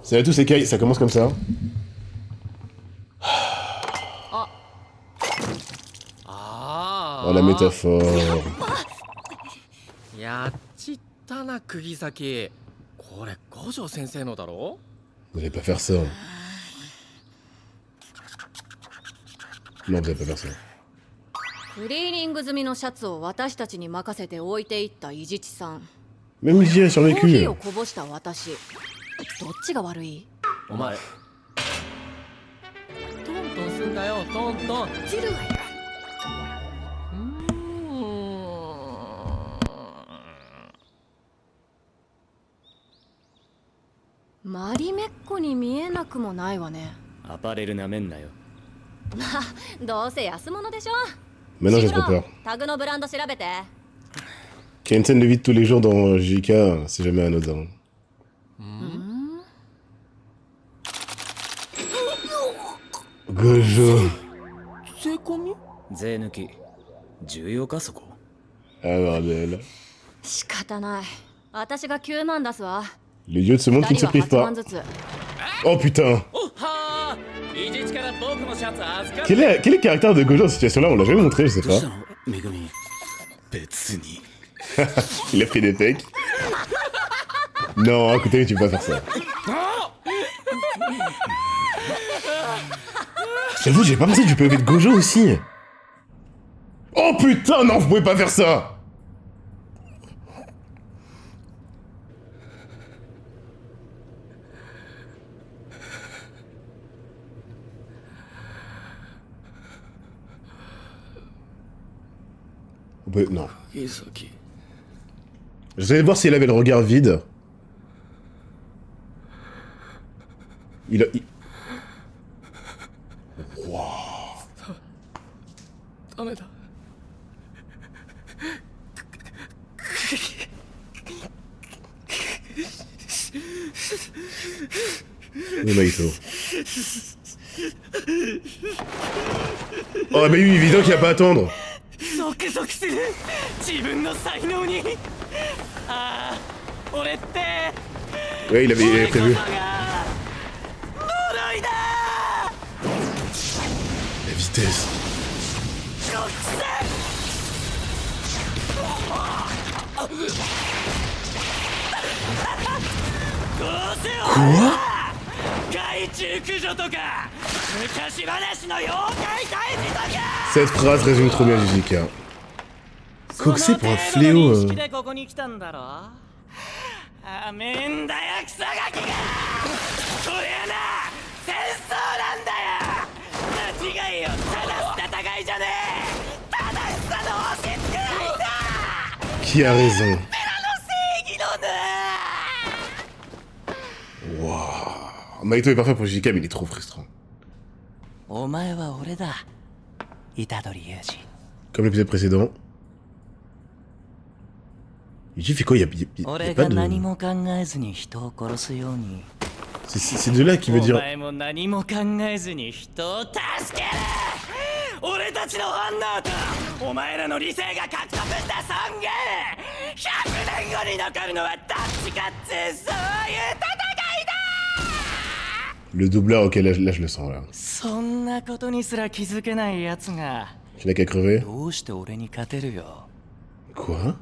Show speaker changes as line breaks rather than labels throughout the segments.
Salut à tous, c'est Kai, ça commence comme ça. Oh la métaphore.
やっちったな釘崎。これ五条先生のだろ？
Vous allez pas faire ça. Non, vous allez pas faire ça.
クリーニング済みのシャツを私たちに任せて置いていった伊地知さん。
Même J a
コーヒ
survécu.
ーをこぼした私。どっちが悪い？
お前。トントンすんだよ、トントン。
ジルがいる。マリメッコに見えなくもないわね。
アパレルなめんなよ。
まあ、どうせ安物でしょ。
Maintenant j'ai trop peur.
タグのブランド調べて。
Qu'il y a une scène de vie de tous les jours dans JK, c'est jamais anodin. Gojo.
税込み？
税抜き重要かそこ。
Ah bordel.
仕方ない。私が9万出すわ。
Les dieux de ce monde qui ne se
二人
privent
は8
pas.
万ずつ。
Oh putain.
おっはー。伊地知から僕のシャツ預かる。
Quel est le caractère de Gojo dans cette situation-là? On l'a jamais montré, je sais
どうした
pas.
のめぐみ。別に。
Il a pris des techs. Non, écoutez, tu peux pas faire ça. J'avoue, j'ai pas pensé du POV de Gojo aussi. Oh putain, non, vous pouvez pas faire ça. Non.
伊崎。
J'allais voir s'il avait le regard vide. Il a... Wow.
ダメだ。
Oui, Maïto. Oh, mais oui, évident qu'il n'y a pas à attendre.
ゾクゾクする。自分の才能に。ああ、俺って。
Ouais, il avait prévu.
呪いだ。
La vitesse. Quoi?
害虫駆除とか昔話の妖怪退治とか。
Cette phrase résume trop bien JJK. Coxé pour un fléau.
その程度の認識でここに来たんだろ。あめんだよクソガキが。これはな戦争なんだよ。間違いを正す戦いじゃねえ。正しさの押し付けられた。
Qui a raison?
ペラの正義のね。
Waouh. Maïto est parfait pour JJK, mais il est trop frustrant.
お前は俺だ。虎杖裕二。
Comme l'épisode précédent. Yuji fait quoi? Il y a pas
俺が何
de...
も考えずに人を殺すように。
C'est de là qu'il veut
お
dire...
前も何も考えずに人を助ける。俺たちの反応とお前らの理性が獲得した尊厳。100年後に残るのはどっちかっつうそういう戦いだ。
Le doubleur, ok, là je le sens, là.
そんなことにすら気づけない奴が
Tu n'as qu'à crever.
どうして俺に勝てるよ。
Quoi?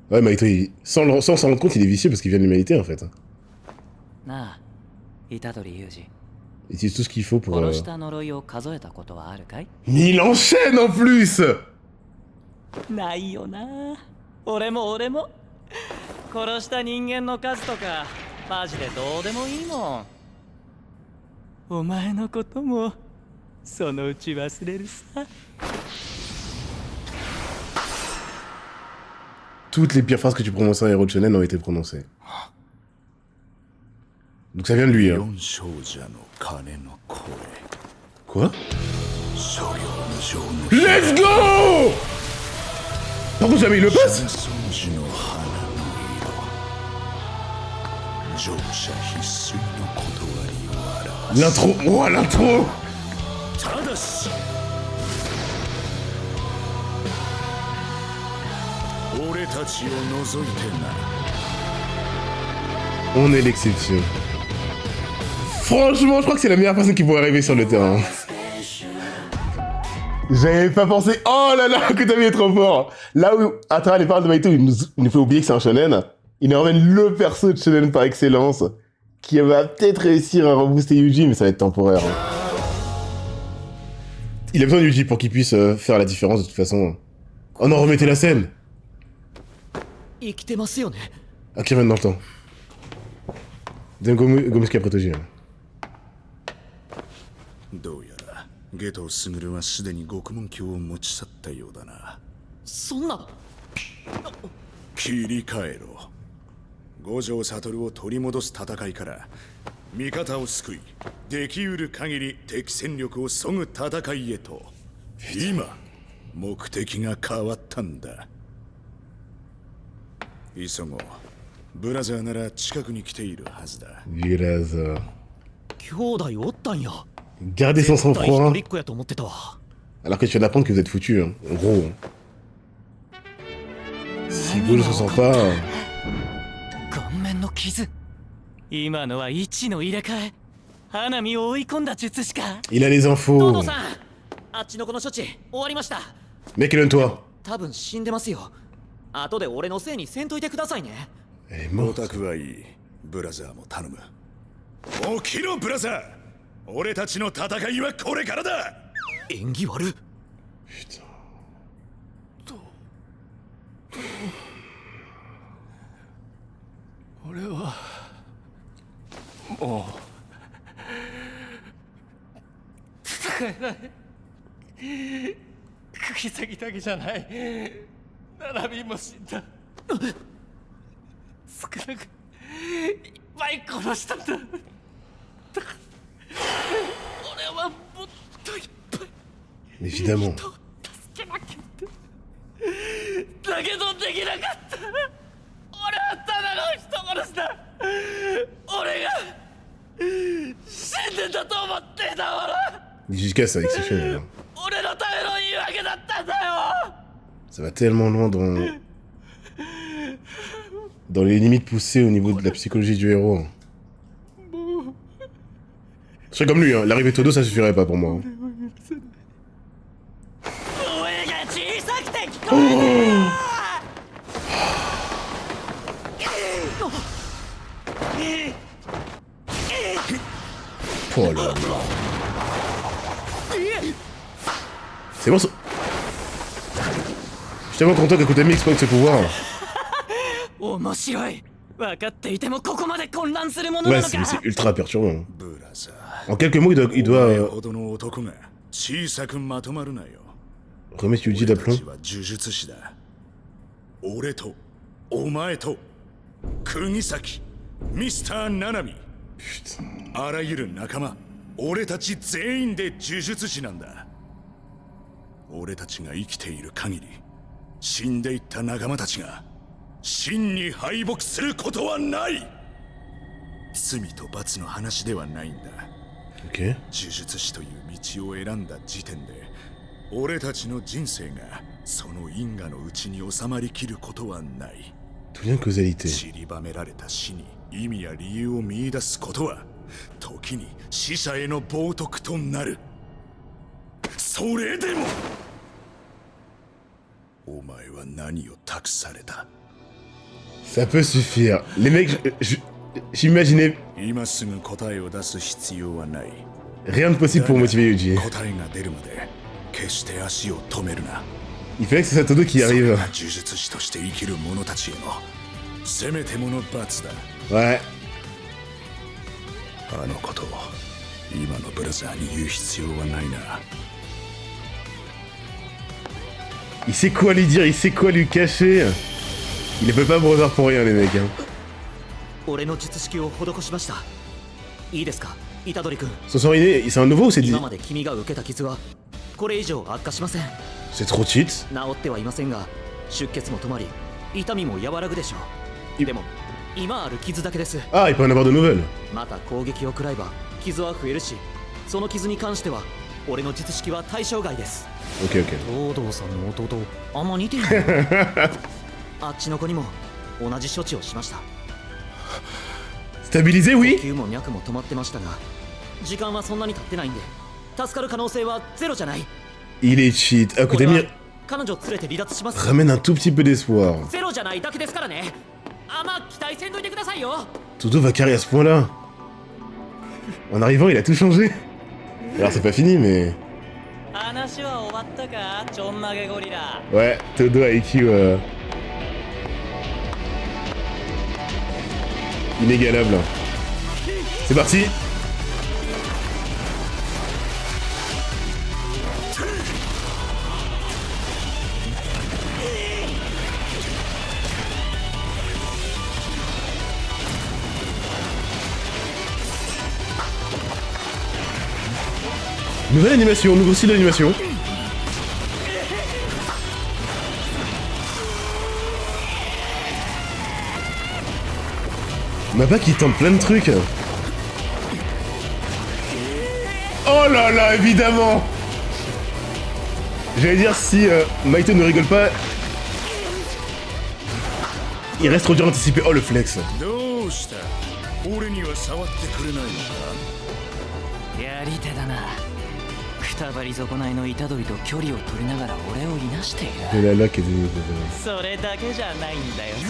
Ouais, Maïto, sans s'en rendre compte, il est vicieux parce qu'il vient de l'humanité, en fait.
なあ、虎杖裕二。
Il utilise tout ce qu'il faut pour...
殺した呪いを数えたことはあるかい？
Mais il enchaîne, en plus!
ないよな。俺も殺した人間の数とかマジでどうでもいいもん。お前のこともそのうち忘れるさ。
Toutes les pires phrases que tu prononçais en héros de shonen ont été prononcées. Donc ça vient de lui, hein. Quoi? Let's go! Par contre, jamais il le passe? L'intro! Oh, l'intro! On est l'exception. Franchement, je crois que c'est la meilleure personne qui pourrait arriver sur le terrain. J'avais pas pensé. Oh là là, Kutami est trop fort. Là où, à travers les paroles de Maito, il nous fait oublier que c'est un shonen. Il nous ramène le perso de shonen par excellence, qui va peut-être réussir à rebooster Yuji, mais ça va être temporaire. Il a besoin de Yuji pour qu'il puisse faire la différence de toute façon. Oh non, remettez la scène.
生きてますよね。
Ah, qui revient dans le temps. Gomusuke a protégé.
どうやらゲトウスグルはすでに獄門鏡を持ち去ったようだな。
そんな。
切り替えろ。五条悟を取り戻す戦いから味方を救い、できうる限り敵戦力を削ぐ戦いへと今目的が変わったんだ。急ごう。ブラザーなら近くに来ているはずだ。
Viraza.
兄弟おったんや。
Gardez son
一
sang-froid,
人っ子やと思ってたわ。
alors que tu viens d'apprendre que vous êtes foutus, hein. En gros. Si vous ne se sent pas...
顔面の傷。今のは位置の入れ替え。花見を追い込んだ術しか。
Il a les
東
infos.
堂さん、あっちの子の処置終わりました。
Mec, éloigne-toi.
多分死んでますよ。後で俺のせいにせんといてくださいね。
Elle est
オ
morte.
タクはいい。ブラザーも頼む。起きろブラザー。俺たちの戦いはこれからだ。
縁起悪。
Putain.
俺はもう戦えない。釘崎だけじゃない。ナビも死んだ。少なくいっぱい殺したんだ。だから俺はもっといっぱい
Évidemment.
人を助けなきゃってだけどできなかった。俺はただの人殺しだ。俺が死んでたと思っていたもの。
Jusqu'à ça, exceptionnel.
俺のための言い訳だったんだよ。
Ça va tellement loin dans les limites poussées au niveau de la psychologie du héros. Je serais comme lui, hein. L'arrivée Todo, ça suffirait pas pour moi.
声が小さくて聞こえねえよ。
Oh là là. C'est bon, ça... Je suis tellement content qu'Akutami exploite ses pouvoirs.
面白い。分かっていてもここまで混乱するもの
Ouais,
なのか。
c'est ultra perturbant.
ブラザ
En quelques mots, il
ー。
doit
ほどの男が小さくまとまるなよ。
remettre Yuji
俺た
d'aplomb.
ちは呪術師だ。俺とお前と釘崎、ミスターナナミ、
Putain.
あらゆる仲間、俺たち全員で呪術師なんだ。俺たちが生きている限り、死んでいった仲間たちが真に敗北することはない。罪と罰の話ではないんだ。
Ok.
呪術師という道を選んだ時点で、俺たちの人生がその因果のうちに収まりきることはない。
Tout vient de causalité.
散りばめられた死に意味や理由を見出すことは時に死者への冒涜となる。それでもお前は何を託された。
Ça peut suffire. Les mecs, j'imaginais
今すぐ答えを出す必要はない。
rien de possible pour motiver Yuji.
答えが出るまで決して足を止めるな。
Il fallait que c'est Satodo qui
それ
arrive.
が呪術師として生きる者たちへのせめてもの罰だ。
Ouais.
あのことを今のブラザーに言う必要はないな。
Il sait quoi lui dire, il sait quoi lui cacher. Il ne peut pas brother pour rien, les mecs. Hein.
俺の術式を施しました。いいですか、虎杖君。
Son sort inné, c'est un nouveau ou c'est dit?
今まで君が受けた傷はこれ以上悪化しません。
C'est trop cheat.
治ってはいませんが、出血も止まり、痛みも和らぐでしょう。でも今ある傷だけです。
Ah, il peut en avoir de nouvelles.
また攻撃を食らえば傷は増えるし、その傷に関しては俺の術式は対象外です。
Ok, ok.
東堂さんの弟あんま似ていない。あっちの子にも同じ処置をしました。
Stabilisé,
呼
oui.
吸も脈も止まってましたが、
時間はそんなに経ってないんで助かる可能性はゼロじゃない。
Il est cheat. Ah, écoutez,
俺は彼女連れて離脱します。
ramène un tout petit peu d'espoir.
ゼロじゃないだけですからね。あんま期待せんといてくださいよ。
Toto va carrer à ce point-là. En arrivant, il a tout changé. Alors, c'est pas fini, mais...
話は終わったか、ちょんまげゴリラ。
Ouais, Todo IQ... inégalable. C'est parti. Nouvelle animation, nouveau style d'animation. Mappa qui tente plein de trucs. Oh là là, évidemment. J'allais dire, si Maito ne rigole pas, il reste trop dur à anticiper. Oh, le flex.
どうした俺には触ってくれないのか
やり手だな。くたばり損ないの虎杖と距離を取りながら俺をいなしている。
De la lock et de...
それだけじゃないんだよな。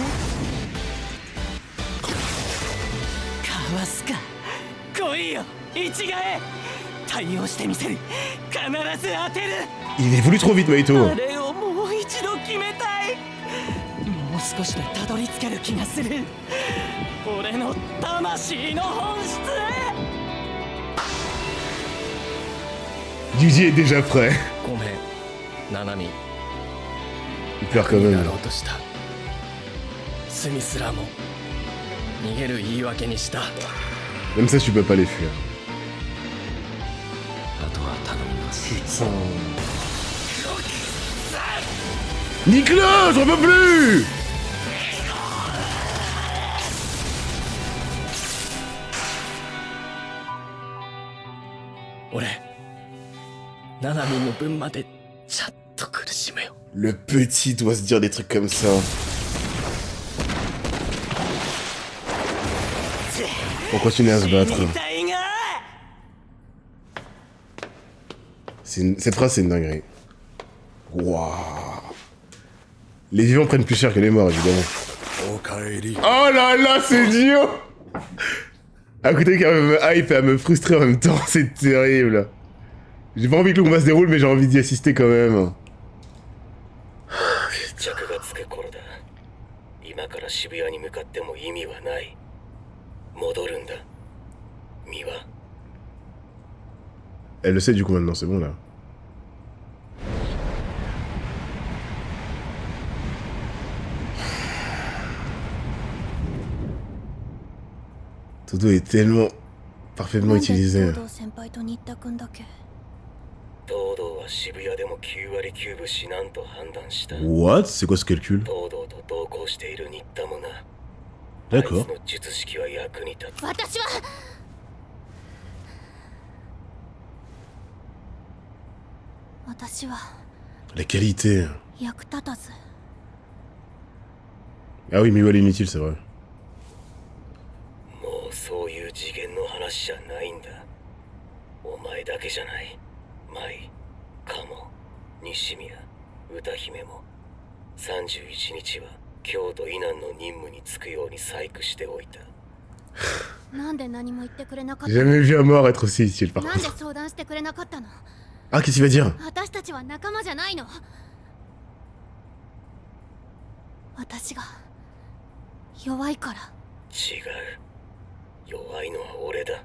かわすか。来いよ一ヶ江。対応してみせる。必ず当てる。
Il évolue trop vite, Maito.
あれをもう一度決めたい。もう少しでたどり着ける気がする。俺の魂の本質へ。
Yuji est déjà prêt.
ごめんナナミ
Il pleure quand
に
même.
なろうとした罪すらも逃げる言い訳にした。
Même ça, tu peux pas les fuir.
あとは頼みます。
Putain. Nicolas, j'en peux plus.
俺ナナミの分までちゃんと苦しむよ。
Le petit doit se dire des trucs comme ça. Pour continuer à se battre.
死にたいが。
Cette phrase, c'est une dinguerie. Waouh. Les vivants prennent plus cher que les morts, évidemment.
おかえり
Oh là là, c'est dur. À côté qu'à me hype et à me frustrer en même temps, c'est terrible. J'ai pas envie que le combat se déroule, mais j'ai envie d'y assister quand même.
着がつく頃だ。今から渋谷に向かっても意味はない。戻るんだ。ミワ。
Elle le sait du coup maintenant, c'est bon là. Todo est tellement parfaitement utilisé.
先輩と新田君だけ。
東堂は渋谷でも9割9分死なんと判断した。
What? C'est quoi ce calcul?
東堂と同行している新田もな。
D'accord.
あいつの術式は役に立つ。
私は私は
La qualité.
役立たず。
Ah oui, mais elle est inutile, c'est vrai.
もうそういう次元の話じゃないんだ。お前だけじゃない。舞、カモ、西宮、歌姫も31日は京都以南の任務に就くように細工しておいた。
なんで何も言ってくれなかった
J'ai
の？
jamais vu un mort être aussi utile par
なんで
contre.
相談してくれなかったの？
Ah, qu'est-ce qu'il va dire?
私たちは仲間じゃないの。私が弱いから。
違う。弱いのは俺だ。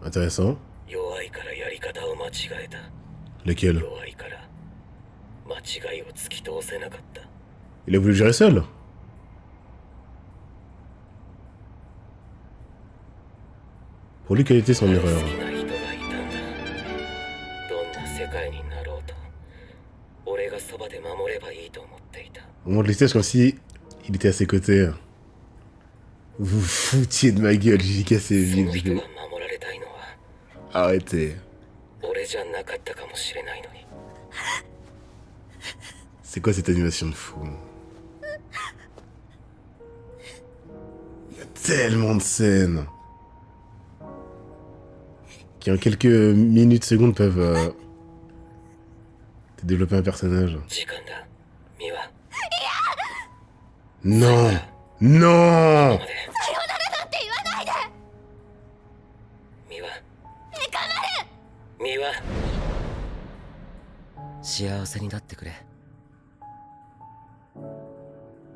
Intéressant.
弱いからやり方を間違えた。
Lequel?
弱いから間違いを突き通せなかった。
Il a voulu gérer seul? Pour lui, quelle était son
好
erreur?
きな人がいたんだ。どんな世界になろうと、俺がそばで守ればいいと思っていた。
On montre les stages comme si il était à ses côtés. Vous foutiez de ma gueule, j'ai cassé
そ
vite.
の
je
人
vais-
が守られたいのは
Arrêtez.
俺じゃなかったかもしれないのに。
C'est quoi cette animation de fou? Il y a tellement de scènes qui qui en quelques minutes, secondes peuvent te développer un personnage.
時間だミワ
Non. Non.
ミワミワ幸せになってくれ。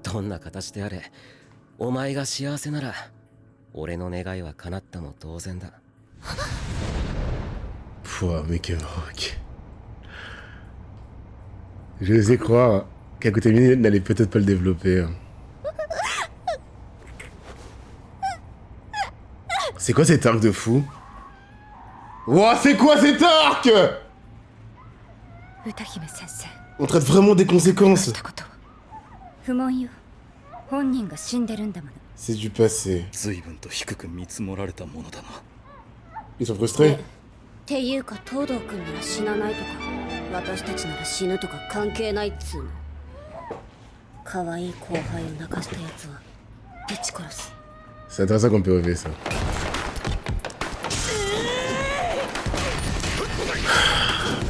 どんな形であれお前が幸せなら俺の願いは叶ったも同然だ。
Pouah, mec, rock. Je osais croire qu'Akutamine n'allait peut-être pas le développer. C'est quoi cet arc de fou? Ouah, c'est quoi cet arc?
歌姫先生
On traite vraiment des conséquences.
したこと不問よ本人が死んでるんだもの
C'est du passé.
随分と低く見積もられたものだな。
Ils sont frustrés.
っていうか東堂君なら死なないとか私たちなら死ぬとか関係ないっつうの可愛い後輩を泣かしたやつはぶち殺す
C'est intéressant qu'on peut rêver ça.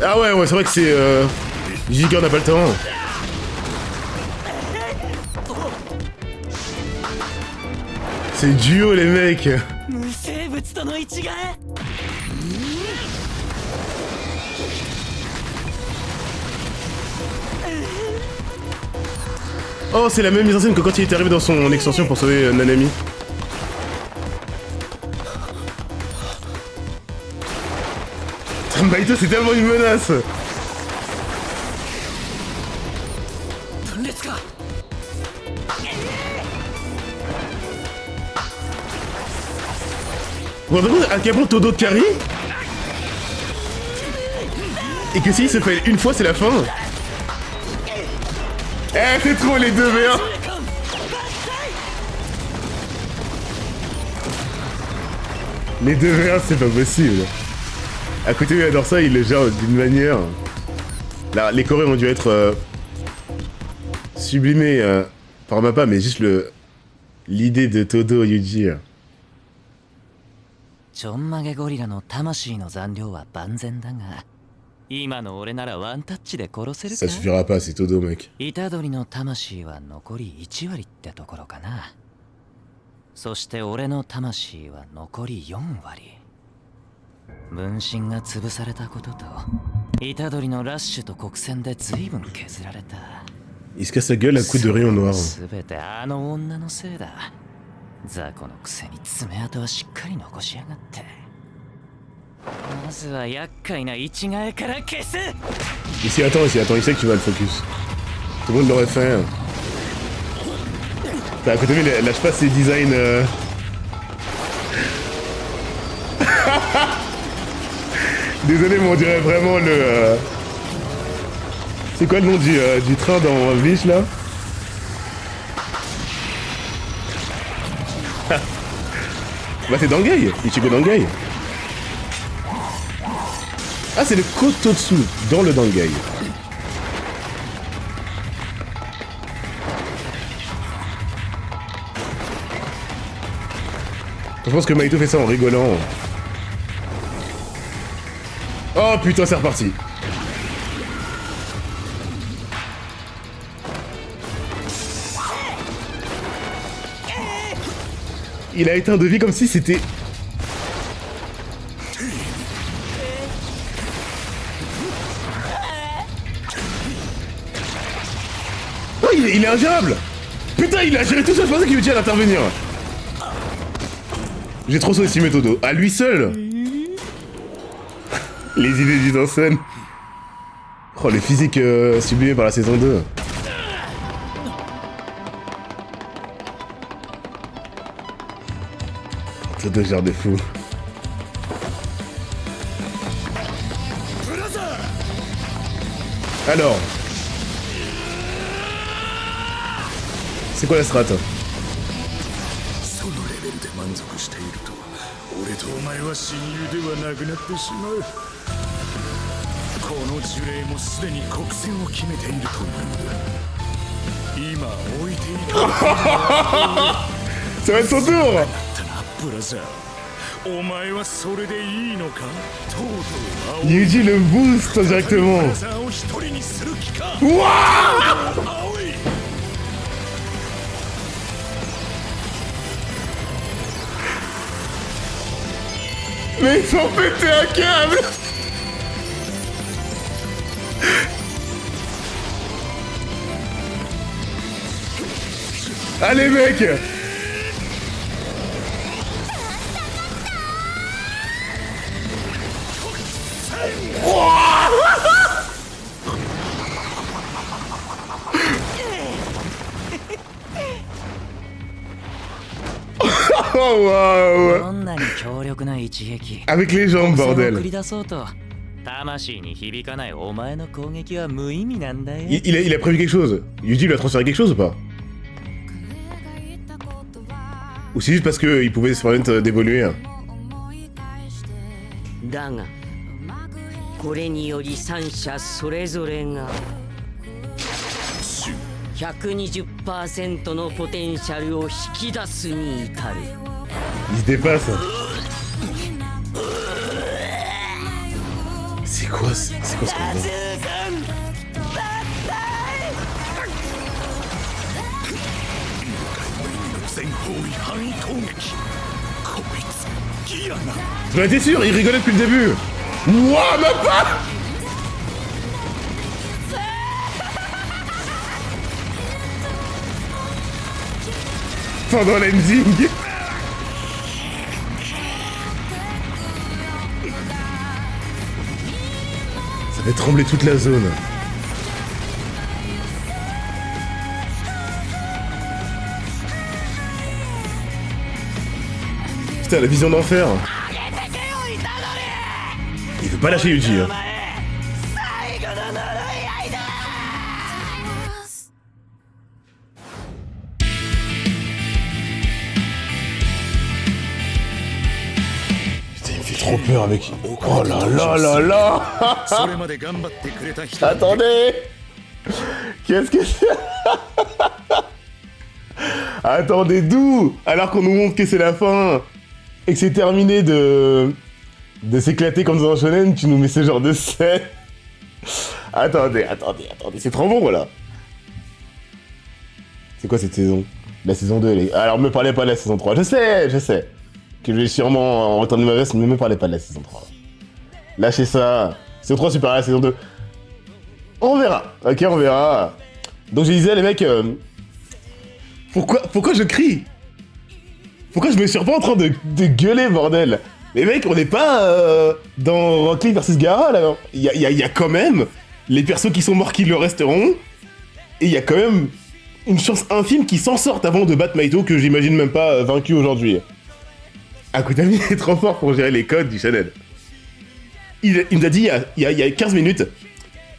Ah ouais, ouais, c'est vrai que c'est... Giga n'a pas le temps. C'est duo les mecs.
無生物との一致が
Oh, c'est la même mise en scène que quand il est arrivé dans son extension pour sauver Nanami. Baito, c'est tellement une menace.
分裂か
Vous vous rendez compte à quel point Todo de carry? Et que s'il se fait une fois, c'est la fin. Eh, c'est trop les 2v1. Les 2v1, c'est pas possible. À côté, il adore ça, il le gère d'une manière... Là, les chorés ont dû être sublimés par Mappa, mais juste l'idée de Todo Yuji.
ちょんまげゴリラの魂の残量は万全だが今の俺ならワンタッチで殺せる
Ça
か
suffira pas, c'est Todo, mec.
虎杖の魂は残り1割ってところかなそして俺の魂は残り4割分身が潰されたことと虎杖のラッシュと国戦で随分削られた
Il se casse la gueule à coups de rayon noir.
全てあの女のせいだ雑魚のくせに爪痕はしっかり残しやがってまずは厄介な一替えから消す
Ici, attends, il sait que tu vas le focus. Tout le monde l'aurait fait. Bah, à côté, mais lâche pas ses designs. Désolé, mais on dirait vraiment le. C'est quoi le nom du train dans Bleach là? Bah, c'est Dangai, Ichigo Dangai. Ah, c'est le Kototsu dans le Dangai. Je pense que Maito fait ça en rigolant. Oh putain, c'est reparti. Il a éteint de vie comme si c'était... Oh, il est ingérable. Putain, il a géré tout seul, je pensais qu'il me tient à intervenir. J'ai trop sous-estimé Todo. À lui seul. Les idées mises en scène. Oh, les physiques sublimées par la saison 2. Todo gère des fous. Alors. C'est quoi la strat?
そのレベルで満足していると俺とお前は親友ではなくなってしまうこの呪霊もすでに国戦を決めているという今置いている
Ça va être son tour.
ブラザーお前はそれでいいのかとうとう
Yuji le boost directement.
ブラザーを一人にする気か
Wouah!
青い
Mais ils ont pété un câble. Allez mec. Oh waouh.
どんなに強力な一撃
Avec les jambes
送
bordel.
り出そうと魂に響かないお前の攻撃は無意味なんだよ
Il a prévu quelque chose. Yuji lui a transféré quelque chose ou pas? Ou c'est juste parce qu'il pouvait se permettre d'évoluer?
だがこれにより三者それぞれが 120% のポテンシャルを引き出すに至る
Il se dépasse. C'est quoi ce combat?
全方位範囲攻撃こいつギアな
J'en étais sûr, il rigolait depuis le début. Wouah, même pas. Pendant l'ending. Ça fait trembler toute la zone. Putain, la vision d'enfer. Il veut pas lâcher Yuji. Hein. Putain, il me fait trop peur avec... Oh là là là là.
それまで頑張ってくれた人
Attendez. Qu'est-ce que c'est? Attendez, d'où? Alors qu'on nous montre que c'est la fin et que c'est terminé de s'éclater comme dans un shonen, tu nous mets ce genre de scène. Attendez, c'est trop bon, voilà. C'est quoi cette saison? La saison 2, elle est... Alors, me parlez pas de la saison 3, je sais. Que je vais sûrement retourner ma veste, mais me parlez pas de la saison 3. Lâchez ça. Saison 3 supérieure à la saison 2. On verra, ok, on verra. Donc je disais, les mecs... Pourquoi je crie? Pourquoi je me suis pas en train de gueuler, bordel? Mais mec, on n'est pas dans Rock Lee vs Gaara, là. Il y a quand même les persos qui sont morts qui le resteront. Et il y a quand même une chance infime qu'ils s'en sortent avant de battre Maito, que j'imagine même pas vaincu aujourd'hui. Akutami est trop fort pour gérer les codes du shonen. Il nous a dit il y a 15 minutes,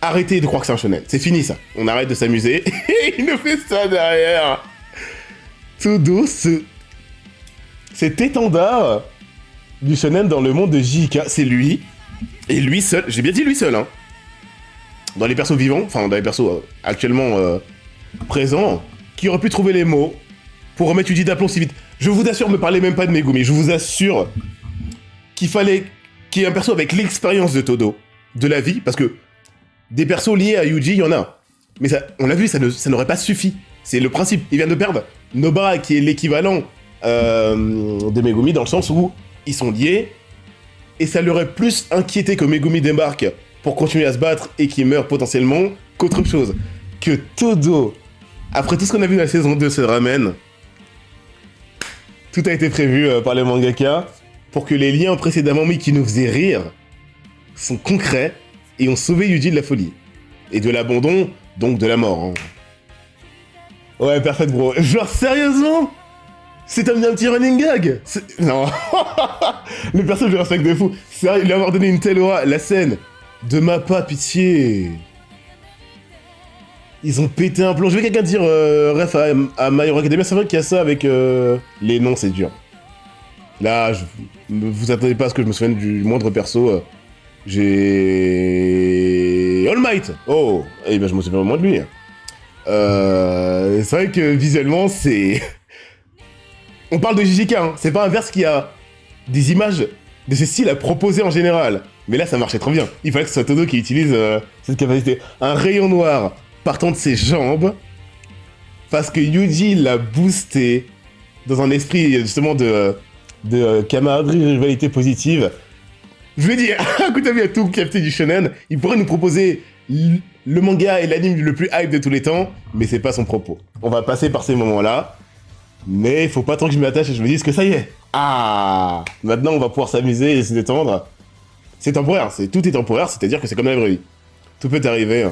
arrêtez de croire que c'est un shonen. C'est fini ça. On arrête de s'amuser. Et il nous fait ça derrière. Todo, cet étendard du shonen dans le monde de JK, c'est lui. Et lui seul, j'ai bien dit lui seul, hein. Dans les persos vivants, enfin dans les persos actuellement présents, qui aurait pu trouver les mots pour remettre Yuji d'aplomb si vite. Je vous assure, me parlez même pas de Megumi, je vous assure qu'il fallait qu'il y ait un perso avec l'expérience de Todo, de la vie, parce que des persos liés à Yuji, il y en a. Mais ça, on l'a vu, ça n'aurait pas suffi. C'est le principe, il vient de perdre Nobara, qui est l'équivalent de Megumi, dans le sens où ils sont liés, et ça l'aurait plus inquiété que Megumi débarque pour continuer à se battre et qu'il meurt potentiellement, qu'autre chose. Que Todo, après tout ce qu'on a vu dans la saison 2, se ramène. Tout a été prévu par les mangaka pour que les liens précédemment mis qui nous faisaient rire sont concrets et ont sauvé Yuji de la folie. Et de l'abandon, donc de la mort. Hein. Ouais, parfait, bro. Genre, sérieusement? C'est un petit running gag? Non. Le perso, je le respecte de fou. Sérieux, lui avoir donné une telle aura, la scène de Mappa, pitié. Ils ont pété un plomb. Je vais quelqu'un dire ref à My Hero Academia. C'est vrai qu'il y a ça avec les noms, c'est dur. Là, vous attendez pas à ce que je me souvienne du moindre perso. J'ai... All Might. Oh, eh ben je me souviens vraiment de lui. C'est vrai que visuellement, c'est... On parle de JJK, hein. C'est pas un verse qui a des images de ce style à proposer en général. Mais là, ça marchait trop bien. Il fallait que ce soit Todo qui utilise cette capacité. Un rayon noir partant de ses jambes, parce que Yuji l'a boosté dans un esprit justement de camaraderie, rivalité positive. Je veux dire, Akutami a tout capté du shonen, il pourrait nous proposer le manga et l'anime le plus hype de tous les temps, mais c'est pas son propos. On va passer par ces moments-là, mais il faut pas tant que je m'attache et je me dise que ça y est. Ah, maintenant on va pouvoir s'amuser et se détendre. C'est temporaire, tout est temporaire, c'est-à-dire que c'est comme la vraie vie. Tout peut arriver.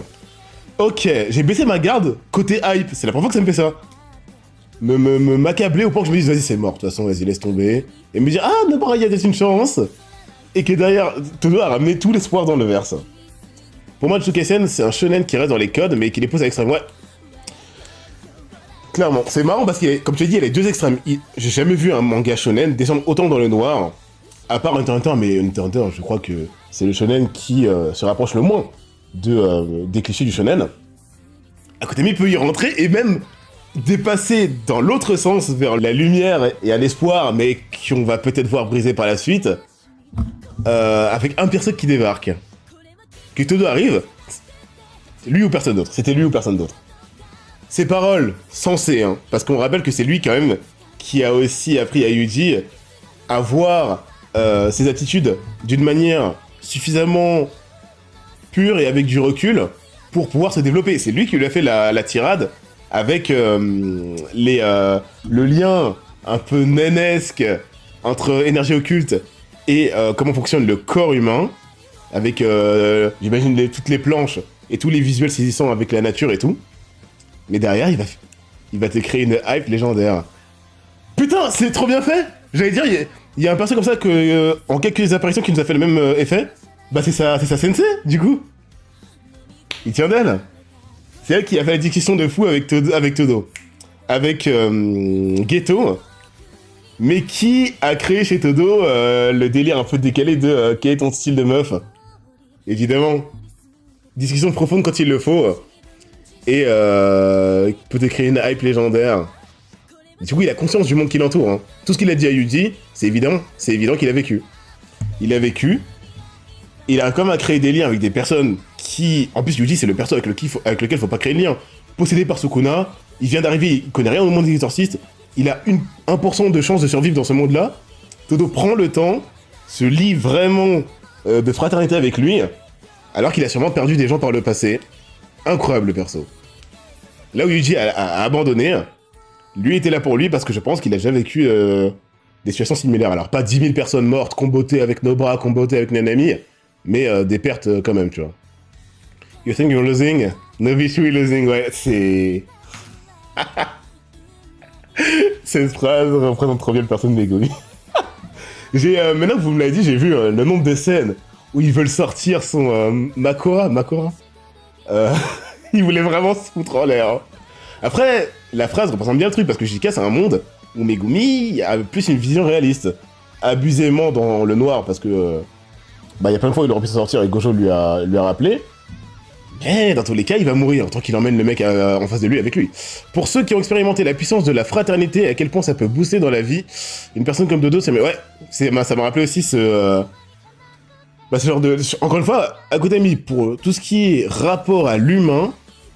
Ok, j'ai baissé ma garde côté hype, c'est la première fois que ça me fait ça. M'accabler au point que je me dise vas-y c'est mort, de toute façon vas-y laisse tomber. Et me dire ah non, il y a peut-être une chance. Et que derrière, Todo a ramené tout l'espoir dans le verse. Pour moi, Choukaisen, c'est un shonen qui reste dans les codes, mais qui les pousse à l'extrême. Ouais. Clairement, c'est marrant parce que, comme tu as dit, il y a les deux extrêmes. J'ai jamais vu un manga shonen descendre autant dans le noir, à part Hunter x Hunter, mais Hunter x Hunter, je crois que c'est le shonen qui se rapproche le moins des clichés du shonen. Akutami peut y rentrer et même dépasser dans l'autre sens vers la lumière et à l'espoir, mais qu'on va peut-être voir briser par la suite, avec un perso qui débarque. Que Todo arrive, lui ou personne d'autre. C'était lui ou personne d'autre. Ses paroles, sensées, hein, parce qu'on rappelle que c'est lui quand même qui a aussi appris à Yuji à voir ses attitudes d'une manière suffisamment pure et avec du recul pour pouvoir se développer. C'est lui qui lui a fait la tirade avec le lien un peu nanesque entre énergie occulte et comment fonctionne le corps humain, avec, j'imagine, toutes les planches et tous les visuels saisissants avec la nature et tout. Mais derrière, il va te créer une hype légendaire. Putain, c'est trop bien fait! J'allais dire, il y a un perso comme ça que, en quelques apparitions qui nous a fait le même effet, bah c'est sa sensei, du coup. Il tient d'elle. C'est elle qui a fait la discussion de fou avec Todo. Avec Geto. Mais qui a créé chez Todo le délire un peu décalé de quel est ton style de meuf. Évidemment. Discussion profonde quand il le faut. Et peut te créer une hype légendaire. Et du coup, il a conscience du monde qui l'entoure. Hein. Tout ce qu'il a dit à Yuji, c'est évident qu'il a vécu. Il a vécu. Il a quand même créé des liens avec des personnes qui... En plus, Yuji, c'est le perso avec lequel faut pas créer de lien. Possédé par Sukuna, il vient d'arriver, il connaît rien au monde des exorcistes, il a 1% de chance de survivre dans ce monde-là. Todo prend le temps, se lie vraiment de fraternité avec lui, alors qu'il a sûrement perdu des gens par le passé. Incroyable le perso. Là où Yuji a abandonné, lui était là pour lui parce que je pense qu'il a déjà vécu des situations similaires. Alors pas 10 000 personnes mortes, combattées avec Nobara, combattées avec Nanami, mais des pertes quand même, tu vois. You think you're losing? Nobisu is losing, ouais, c'est... Cette phrase représente trop bien le personnage de Megumi. Maintenant que vous me l'avez dit, j'ai vu le nombre de scènes où ils veulent sortir son Makora. Il voulait vraiment se foutre en l'air. Hein. Après, la phrase représente bien le truc, parce que JK, c'est un monde où Megumi a plus une vision réaliste. Abusément dans le noir, parce que... il y a plein de fois où il aurait pu s'en sortir et Gojo lui a rappelé. Mais dans tous les cas, il va mourir, tant qu'il emmène le mec en face de lui avec lui. Pour ceux qui ont expérimenté la puissance de la fraternité, à quel point ça peut booster dans la vie, une personne comme Dodo, ça m'a rappelé aussi ce genre de... Encore une fois, Akutami, pour tout ce qui est rapport à l'humain,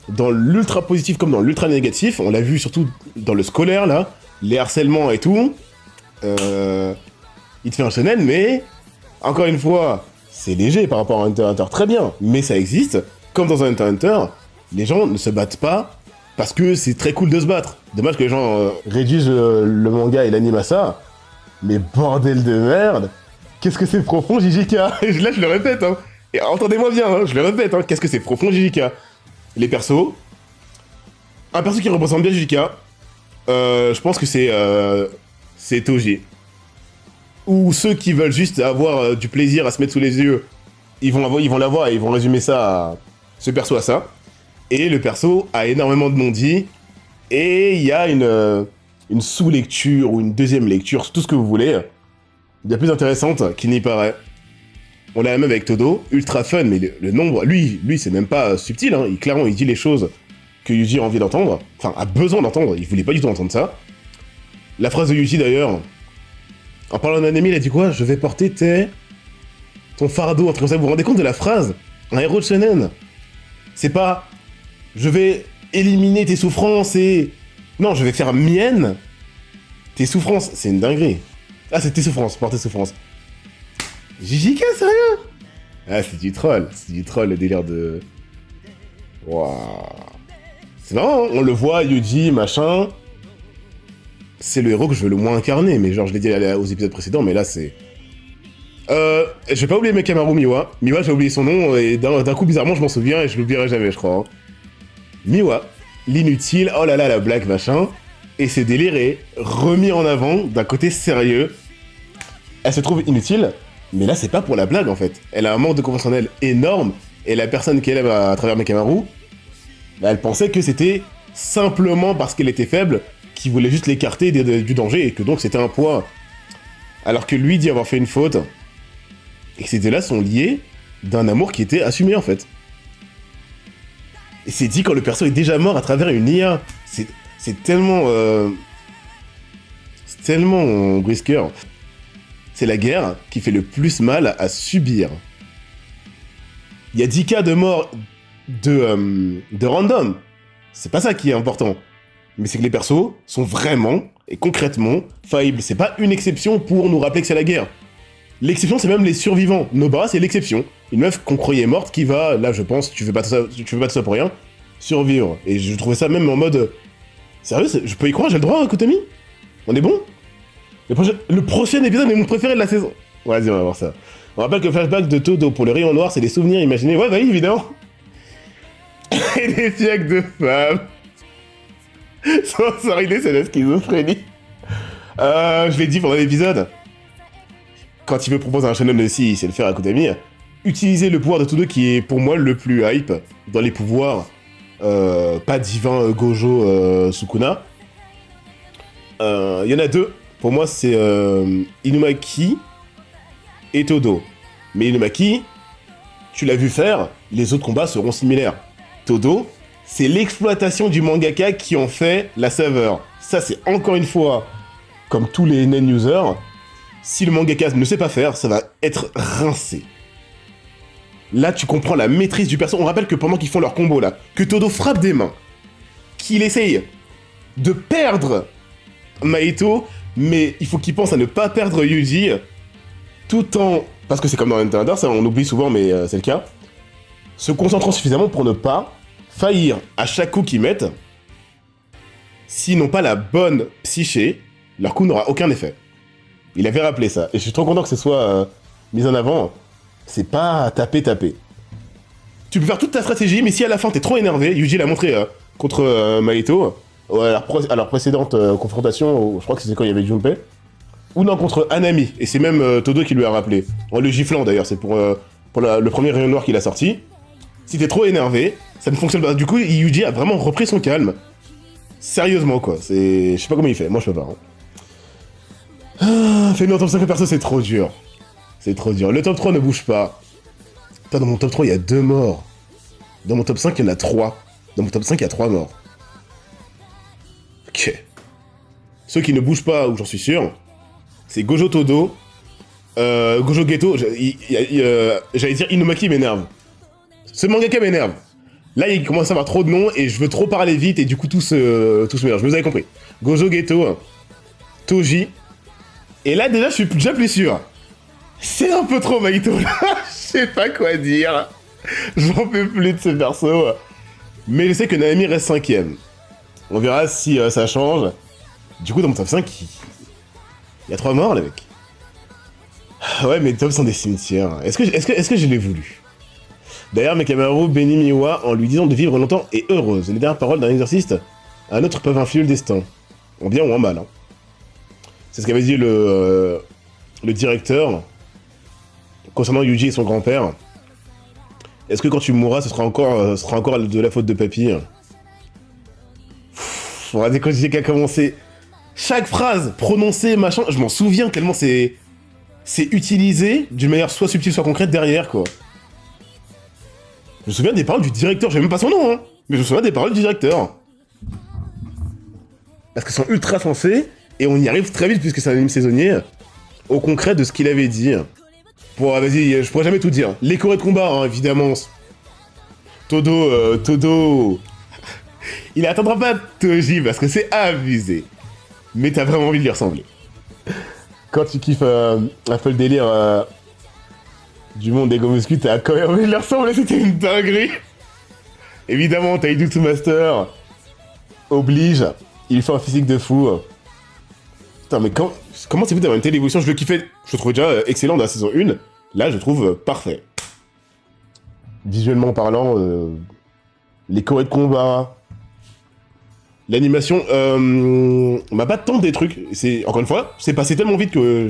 dans l'ultra positif comme dans l'ultra négatif, on l'a vu surtout dans le scolaire, là, les harcèlements et tout, il te fait un shonen, mais, encore une fois, c'est léger par rapport à Hunter x Hunter, très bien, mais ça existe. Comme dans un Hunter x Hunter, les gens ne se battent pas parce que c'est très cool de se battre. Dommage que les gens réduisent le manga et l'anime à ça, mais bordel de merde, qu'est-ce que c'est profond, JJK. Là, je le répète, hein. Et entendez-moi bien, hein, je le répète, hein. Qu'est-ce que c'est profond, JJK. Les persos, un perso qui représente bien JJK, je pense que c'est Toji. Ou ceux qui veulent juste avoir du plaisir à se mettre sous les yeux, ils vont l'avoir et ils vont résumer ça à... Ce perso a ça, et le perso a énormément de non-dits, et il y a une sous-lecture ou une deuxième lecture, tout ce que vous voulez, bien plus intéressante qu'il n'y paraît. On l'a même avec Todo, ultra fun, mais le nombre, lui c'est même pas subtil, hein, clairement il dit les choses que Yuji a envie d'entendre, enfin a besoin d'entendre, il voulait pas du tout entendre ça. La phrase de Yuji d'ailleurs, En parlant d'un ennemi, il a dit quoi? Je vais porter ton fardeau, un truc comme ça. Vous vous rendez compte de la phrase? Un héros de shonen. C'est pas je vais éliminer tes souffrances et... Non, je vais faire mienne tes souffrances. C'est une dinguerie. Ah, c'est tes souffrances, porter souffrances. JJK, sérieux? Ah, c'est du troll. C'est du troll, le délire de... Waouh. C'est marrant, hein, on le voit, Yuji, machin... C'est le héros que je veux le moins incarner, mais genre, je l'ai dit aux épisodes précédents, mais là, c'est... je vais pas oublier Mekamaru Miwa. Miwa, j'ai oublié son nom, et d'un coup, bizarrement, je m'en souviens, et je l'oublierai jamais, je crois. Hein. Miwa, l'inutile, oh là là, la blague, machin, et c'est déliré, remis en avant, d'un côté sérieux. Elle se trouve inutile, mais là, c'est pas pour la blague, en fait. Elle a un manque de conventionnel énorme, et la personne qu'elle aime à travers Mekamaru, bah, elle pensait que c'était simplement parce qu'elle était faible, qui voulait juste l'écarter du danger, et que donc c'était un poids. Alors que lui dit avoir fait une faute, et que ces deux-là sont liés d'un amour qui était assumé, en fait. Et c'est dit quand le perso est déjà mort à travers une IA. C'est tellement... c'est tellement brisqueur. C'est la guerre qui fait le plus mal à subir. Il y a 10 cas de mort de random. C'est pas ça qui est important. Mais c'est que les persos sont vraiment et concrètement faillibles. C'est pas une exception pour nous rappeler que c'est la guerre. L'exception, c'est même les survivants. Nobara, c'est l'exception. Une meuf qu'on croyait morte qui va, là, je pense, tu fais pas tout ça pour rien, survivre. Et je trouvais ça même en mode... Sérieux, je peux y croire, j'ai le droit, Kotami? On est bon? Le prochain épisode est mon préféré de la saison. Vas-y, on va voir ça. On rappelle que le flashback de Todo pour le rayon noir, c'est des souvenirs imaginés. Ouais, bah oui, évidemment. Et des siècles de femmes. Sans idée, c'est la schizophrénie. Je l'ai dit pendant l'épisode. Quand il veut proposer un shonen aussi, il sait le faire à Kotami. Utiliser le pouvoir de Todo qui est pour moi le plus hype dans les pouvoirs. Pas divin Gojo Sukuna. Il y en a deux. Pour moi, c'est Inumaki et Todo. Mais Inumaki, tu l'as vu faire, les autres combats seront similaires. Todo, c'est l'exploitation du mangaka qui en fait la saveur. Ça, c'est encore une fois, comme tous les nen-users, si le mangaka ne sait pas faire, ça va être rincé. Là, tu comprends la maîtrise du perso. On rappelle que pendant qu'ils font leur combo, là, que Todo frappe des mains, qu'il essaye de perdre Mahito, mais il faut qu'il pense à ne pas perdre Yuji, tout en... Parce que c'est comme dans Hunter x Hunter, ça on oublie souvent, mais c'est le cas. Se concentrant suffisamment pour ne pas faillir à chaque coup qu'ils mettent. S'ils n'ont pas la bonne psyché, leur coup n'aura aucun effet. Il avait rappelé ça, et je suis trop content que ce soit mis en avant. C'est pas taper. Tu peux faire toute ta stratégie, mais si à la fin t'es trop énervé, Yuji l'a montré contre Mahito, à leur précédente confrontation, je crois que c'était quand il y avait Junpei, ou non, contre Hanami, et c'est même Todo qui lui a rappelé, en le giflant d'ailleurs, c'est pour le premier rayon noir qu'il a sorti. Si t'es trop énervé, ça ne fonctionne pas. Du coup, Yuji a vraiment repris son calme. Sérieusement, quoi. Je sais pas comment il fait, moi je peux pas. Hein. Fais-nous en top 5 perso, c'est trop dur. C'est trop dur. Le top 3 ne bouge pas. Putain, dans mon top 3, il y a 2 morts. Dans mon top 5, il y en a 3. Dans mon top 5, il y a 3 morts. Ok. Ceux qui ne bougent pas, où j'en suis sûr, c'est Gojo Todo, Gojo Geto, j'allais dire Inumaki m'énerve. Ce mangaka m'énerve. Là, il commence à avoir trop de noms et je veux trop parler vite et du coup, tout se mélange. Vous avez compris. Gojo Geto, Toji. Et là, déjà, je suis déjà plus sûr. C'est un peu trop Mahito, là. Je sais pas quoi dire. J'en peux plus de ce perso. Mais je sais que Naomi reste 5ème. On verra si ça change. Du coup, dans mon top 5, il y a 3 morts, les mecs. Ouais, mes tops sont des cimetières. Est-ce que je l'ai voulu? D'ailleurs, Mekamaru bénit Miwa en lui disant de vivre longtemps et heureuse. Les dernières paroles d'un exorciste à un autre peuvent influer le destin. En bien ou en mal. Hein. C'est ce qu'avait dit le directeur concernant Yuji et son grand-père. Est-ce que quand tu mourras, ce sera encore de la faute de papy? Regardez quand j'ai qu'à commencer. Chaque phrase prononcée, machin, je m'en souviens tellement c'est utilisé d'une manière soit subtile, soit concrète derrière, quoi. Je me souviens des paroles du directeur, j'ai même pas son nom, hein, mais je me souviens des paroles du directeur. Parce qu'elles sont ultra sensées, et on y arrive très vite puisque c'est un anime saisonnier. au concret de ce qu'il avait dit. Bon, vas-y, je pourrais jamais tout dire. Les chorés de combat, hein, évidemment. Todo... Il attendra pas Toji parce que c'est abusé. Mais t'as vraiment envie de lui ressembler. Quand tu kiffes un peu le délire du monde des Gomuscu, t'as quand même envie de lui ressembler, c'était une dinguerie. Évidemment, Taijutsu Master oblige, il fait un physique de fou. Putain, mais comment c'est fait d'avoir une telle évolution? Je le kiffais, je le trouvais déjà excellent dans la saison 1. Là, je le trouve parfait. Visuellement parlant, les chorés de combat, l'animation, m'a pas tant des trucs. Encore une fois, c'est passé tellement vite que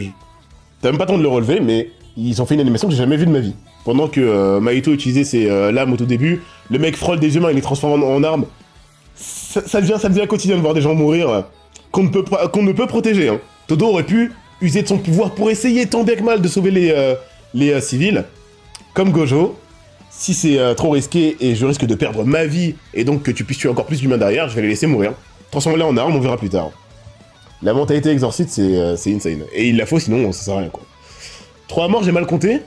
t'as même pas le temps de le relever, mais ils ont fait une animation que j'ai jamais vue de ma vie. Pendant que Mahito utilisait ses lames au tout début, le mec frôle des humains, il les transforme en armes. Ça devient quotidien de voir des gens mourir qu'on ne peut protéger. Hein. Todo aurait pu user de son pouvoir pour essayer tant bien que mal de sauver les civils, comme Gojo. Si c'est trop risqué et je risque de perdre ma vie et donc que tu puisses tuer encore plus d'humains derrière, je vais les laisser mourir. Transforme-les en armes, on verra plus tard. La mentalité exorciste, c'est insane. Et il la faut, sinon ça sert à rien, quoi. 3 morts, j'ai mal compté.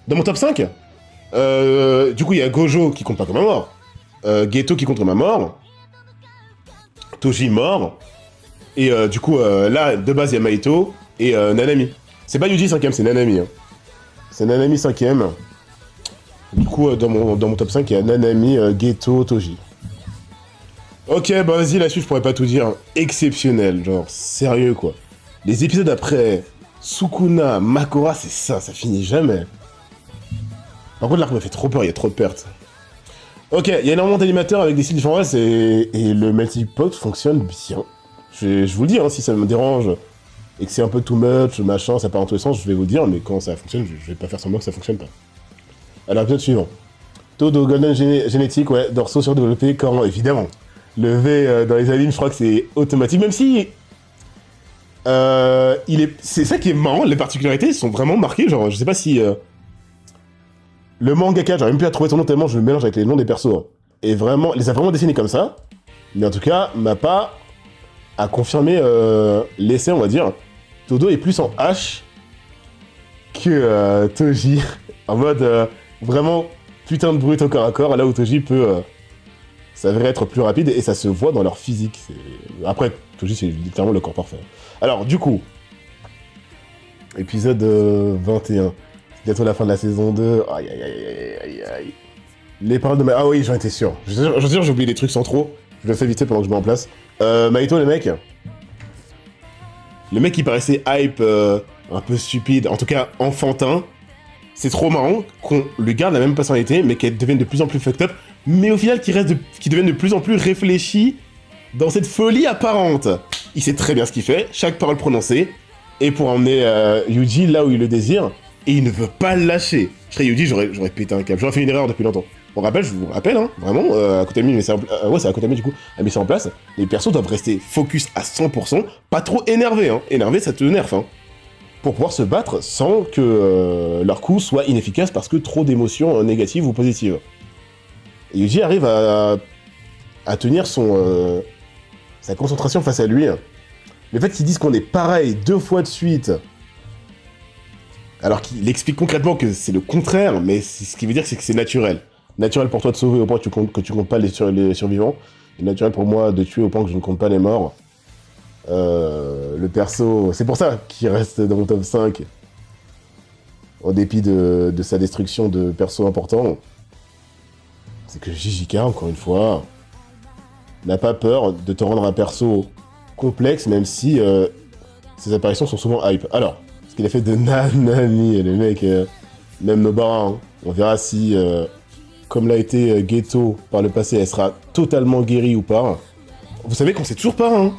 Dans mon top 5, du coup, il y a Gojo qui compte pas comme un mort. Geto qui compte comme un mort. Toji mort. Et du coup, là, de base, il y a Mahito et Nanami. C'est pas Yuji 5ème, c'est Nanami. Hein. C'est Nanami 5ème. Du coup, dans mon top 5, il y a Nanami, Geto, Toji. Ok, bah vas-y, là-dessus, je pourrais pas tout dire. Exceptionnel, genre, sérieux, quoi. Les épisodes après Sukuna, Makora, c'est ça finit jamais. Par contre, l'arc m'a fait trop peur, il y a trop de pertes. Ok, il y a énormément d'animateurs avec des styles différents, et le multipod fonctionne bien. Je vous le dis, hein, si ça me dérange, et que c'est un peu too much, machin, ça part dans tous les sens, je vais vous le dire, mais quand ça fonctionne, je vais pas faire semblant que ça fonctionne pas. Alors, épisode suivant. Todo Golden Génétique, ouais, dorsaux surdéveloppés, corps, évidemment. Le V dans les animes, je crois que c'est automatique, même si... c'est ça qui est marrant, les particularités sont vraiment marquées, genre, je sais pas si... Le mangaka, j'arrive même plus à trouver son nom tellement je me mélange avec les noms des persos. Hein. Et vraiment, les a vraiment dessinés comme ça, mais en tout cas, Mappa a confirmé l'essai, on va dire. Todo est plus en H que Toji, en mode vraiment putain de brut au corps à corps, là où Toji peut s'avérer être plus rapide, et ça se voit dans leur physique. Après, Toji, c'est littéralement le corps parfait. Alors, du coup, épisode 21. Bientôt la fin de la saison 2. Aïe aïe aïe aïe aïe. Les paroles de Ah oui, j'en étais sûr. J'en suis sûr, j'ai oublié des trucs sans trop. Je le fais vite pendant que je mets en place. Mahito, le mec, il paraissait hype, un peu stupide, en tout cas enfantin. C'est trop marrant qu'on lui garde la même personnalité, mais qu'elle devienne de plus en plus fucked up, mais au final qu'il devienne de plus en plus réfléchi dans cette folie apparente. Il sait très bien ce qu'il fait, chaque parole prononcée, et pour emmener Yuji là où il le désire, et il ne veut pas le lâcher. Je serais Yuji, j'aurais pété un câble, j'aurais fait une erreur depuis longtemps. Je vous rappelle, hein, vraiment, Akutami, ouais, c'est Akutami du coup, a mis ça en place, les persos doivent rester focus à 100%, pas trop énervés, hein. Énervé, ça te nerf, hein. Pour pouvoir se battre sans que leur coup soit inefficace parce que trop d'émotions négatives ou positives. Et Yuji arrive à tenir sa concentration face à lui. Le fait qu'ils disent qu'on est pareil 2 fois de suite, alors qu'il explique concrètement que c'est le contraire, mais ce qui veut dire c'est que c'est naturel. Naturel pour toi de sauver au point que tu comptes pas les survivants, et naturel pour moi de tuer au point que je ne compte pas les morts. Le perso, c'est pour ça qu'il reste dans mon top 5, en dépit de sa destruction de perso important. C'est que JJK, encore une fois, n'a pas peur de te rendre un perso complexe, même si ses apparitions sont souvent hype. Alors, ce qu'il a fait de Nanami, les mecs, même Nobara, hein, on verra si, comme l'a été Geto par le passé, elle sera totalement guérie ou pas. Vous savez qu'on sait toujours pas, hein.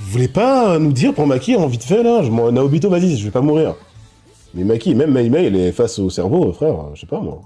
Vous voulez pas nous dire pour Maki, en vite fait, là, Naobito, vas-y, je vais pas mourir. Mais Maki, même Mei Mei, elle est face au cerveau, frère, je sais pas, moi.